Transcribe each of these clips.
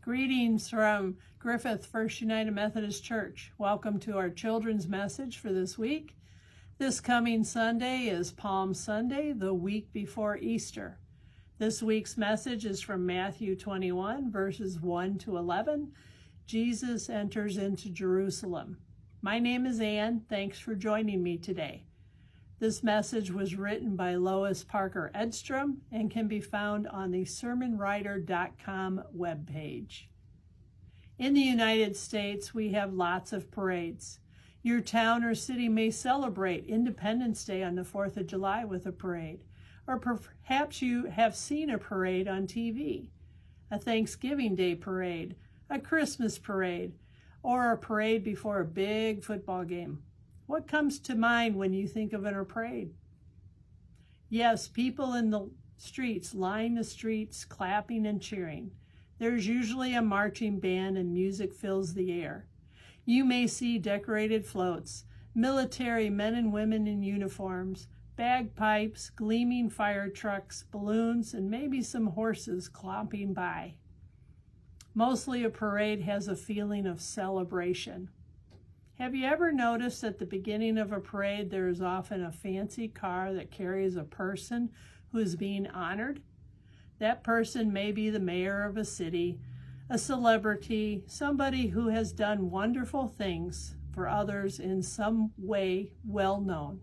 Greetings from Griffith First United Methodist Church. Welcome to our children's message for this week. This coming Sunday is Palm Sunday, the week before Easter. This week's message is from Matthew 21, verses 1 to 11. Jesus enters into Jerusalem. My name is Ann. Thanks for joining me today. This message was written by Lois Parker Edstrom and can be found on the sermonwriter.com webpage. In the United States, we have lots of parades. Your town or city may celebrate Independence Day on the 4th of July with a parade, or perhaps you have seen a parade on TV, a Thanksgiving Day parade, a Christmas parade, or a parade before a big football game. What comes to mind when you think of a parade? Yes, people in the streets line the streets, clapping and cheering. There's usually a marching band and music fills the air. You may see decorated floats, military men and women in uniforms, bagpipes, gleaming fire trucks, balloons, and maybe some horses clomping by. Mostly a parade has a feeling of celebration. Have you ever noticed at the beginning of a parade there is often a fancy car that carries a person who is being honored? That person may be the mayor of a city, a celebrity, somebody who has done wonderful things for others in some way well known.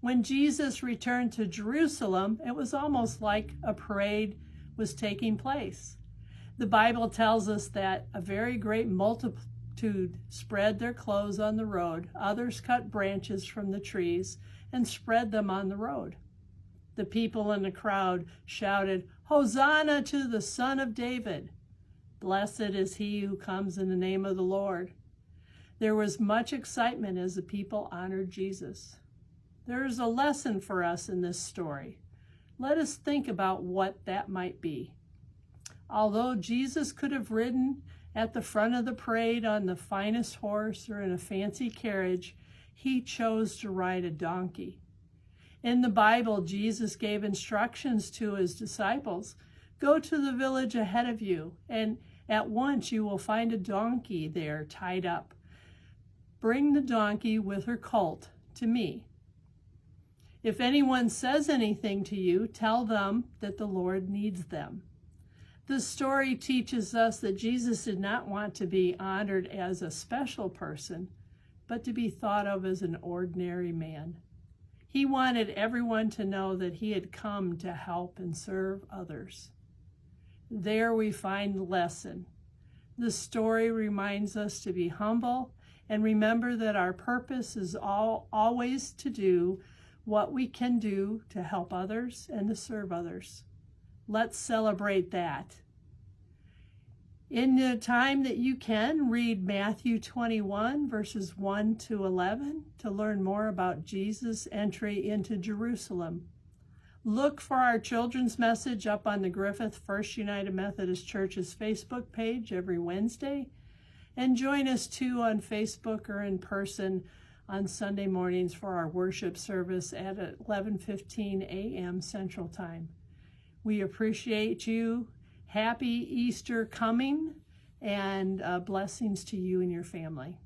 When Jesus returned to Jerusalem, it was almost like a parade was taking place. The Bible tells us that a very great multitude spread their clothes on the road. Others cut branches from the trees and spread them on the road. The people in the crowd shouted, "Hosanna to the Son of David! Blessed is he who comes in the name of the Lord." There was much excitement as the people honored Jesus. There is a lesson for us in this story. Let us think about what that might be. Although Jesus could have ridden at the front of the parade on the finest horse or in a fancy carriage, he chose to ride a donkey. In the Bible, Jesus gave instructions to his disciples. Go to the village ahead of you, and at once you will find a donkey there tied up. Bring the donkey with her colt to me. If anyone says anything to you, tell them that the Lord needs them. The story teaches us that Jesus did not want to be honored as a special person, but to be thought of as an ordinary man. He wanted everyone to know that he had come to help and serve others. There we find the lesson. The story reminds us to be humble and remember that our purpose is always to do what we can do to help others and to serve others. Let's celebrate that. In the time that you can, read Matthew 21, verses 1 to 11 to learn more about Jesus' entry into Jerusalem. Look for our children's message up on the Griffith First United Methodist Church's Facebook page every Wednesday. And join us too on Facebook or in person on Sunday mornings for our worship service at 11:15 a.m. Central Time. We appreciate you. Happy Easter coming, and blessings to you and your family.